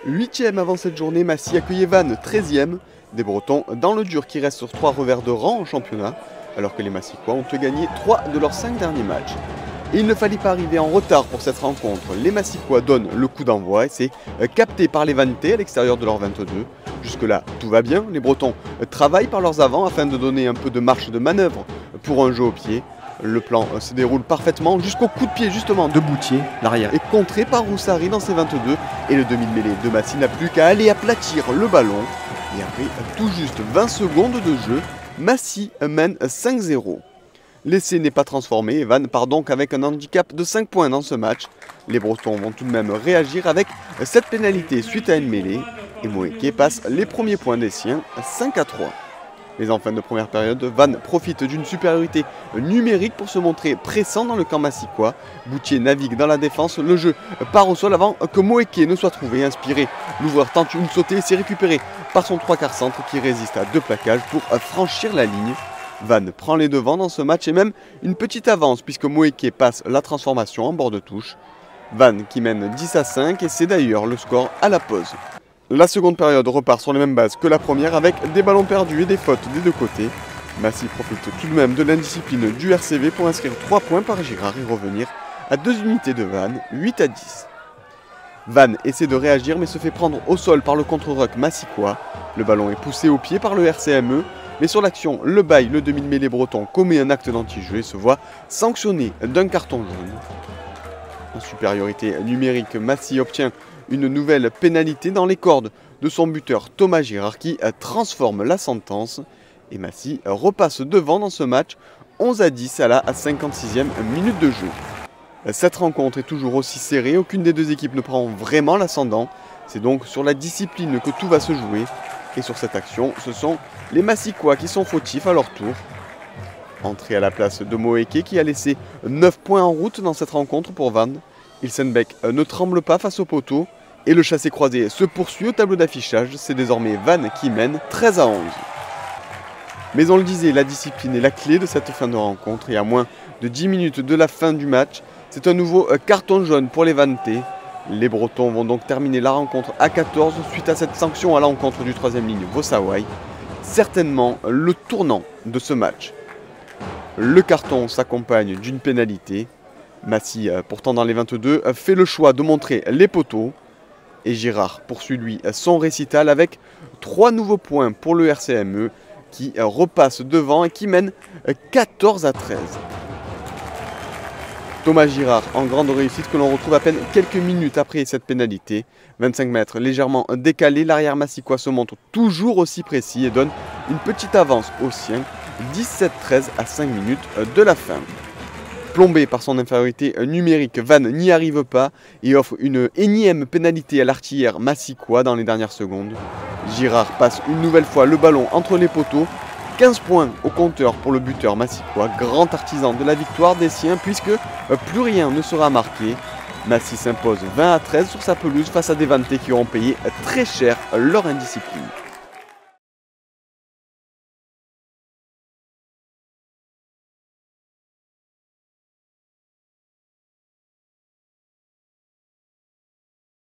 8e avant cette journée, Massy accueillait Vannes, 13e. Des Bretons dans le dur qui restent sur 3 revers de rang en championnat, alors que les Massicois ont gagné 3 de leurs 5 derniers matchs. Et il ne fallait pas arriver en retard pour cette rencontre. Les Massicois donnent le coup d'envoi et c'est capté par les Vannetais à l'extérieur de leur 22. Jusque-là, tout va bien. Les Bretons travaillent par leurs avants afin de donner un peu de marge de manœuvre pour un jeu au pied. Le plan se déroule parfaitement jusqu'au coup de pied justement de Boutier. L'arrière est contré par Roussari dans ses 22 et le demi-mêlée de Massy n'a plus qu'à aller aplatir le ballon. Et après tout juste 20 secondes de jeu, Massy mène 5-0. L'essai n'est pas transformé et Vannes part donc avec un handicap de 5 points dans ce match. Les Bretons vont tout de même réagir avec cette pénalité suite à une mêlée. Et Moeke passe les premiers points des siens, 5-3. Mais en fin de première période, Vannes profite d'une supériorité numérique pour se montrer pressant dans le camp massicois. Boutier navigue dans la défense, le jeu part au sol avant que Moeke ne soit trouvé. Inspiré, l'ouvreur tente une sautée et c'est récupéré par son 3/4 centre qui résiste à 2 plaquages pour franchir la ligne. Vannes prend les devants dans ce match et même une petite avance puisque Moeke passe la transformation en bord de touche. Vannes qui mène 10-5 et c'est d'ailleurs le score à la pause. La seconde période repart sur les mêmes bases que la première avec des ballons perdus et des fautes des deux côtés. Massy profite tout de même de l'indiscipline du RCV pour inscrire 3 points par Girard et revenir à 2 unités de Vannes, 8-10. Vannes essaie de réagir mais se fait prendre au sol par le contre-ruck massicois. Le ballon est poussé au pied par le RCME, mais sur l'action, le bail, le demi-mêlée breton, commet un acte d'anti-jeu et se voit sanctionné d'un carton jaune. En supériorité numérique, Massy obtient une nouvelle pénalité dans les cordes de son buteur Thomas Girard qui transforme la sentence. Et Massy repasse devant dans ce match 11-10 à la 56e minute de jeu. Cette rencontre est toujours aussi serrée, aucune des deux équipes ne prend vraiment l'ascendant. C'est donc sur la discipline que tout va se jouer. Et sur cette action, ce sont les Massicois qui sont fautifs à leur tour. Entrée à la place de Moeke qui a laissé 9 points en route dans cette rencontre pour Vannes. Ilsenbeck ne tremble pas face au poteau. Et le chassé-croisé se poursuit au tableau d'affichage. C'est désormais Vannes qui mène 13-11. Mais on le disait, la discipline est la clé de cette fin de rencontre. Et à moins de 10 minutes de la fin du match, c'est un nouveau carton jaune pour les Vannetais. Les Bretons vont donc terminer la rencontre à 14 suite à cette sanction à l'encontre du 3e ligne Vossaway. Certainement le tournant de ce match. Le carton s'accompagne d'une pénalité. Massy, pourtant dans les 22, fait le choix de montrer les poteaux. Et Girard poursuit lui son récital avec 3 nouveaux points pour le RCME qui repasse devant et qui mène 14-13. Thomas Girard en grande réussite que l'on retrouve à peine quelques minutes après cette pénalité. 25 mètres légèrement décalé, l'arrière massicois se montre toujours aussi précis et donne une petite avance aux siens. 17-13 à 5 minutes de la fin. Plombé par son infériorité numérique, Vannes n'y arrive pas et offre une énième pénalité à l'artillère massicois dans les dernières secondes. Girard passe une nouvelle fois le ballon entre les poteaux. 15 points au compteur pour le buteur massicois, grand artisan de la victoire des siens puisque plus rien ne sera marqué. Massy s'impose 20-13 sur sa pelouse face à des Vannetais qui auront payé très cher leur indiscipline.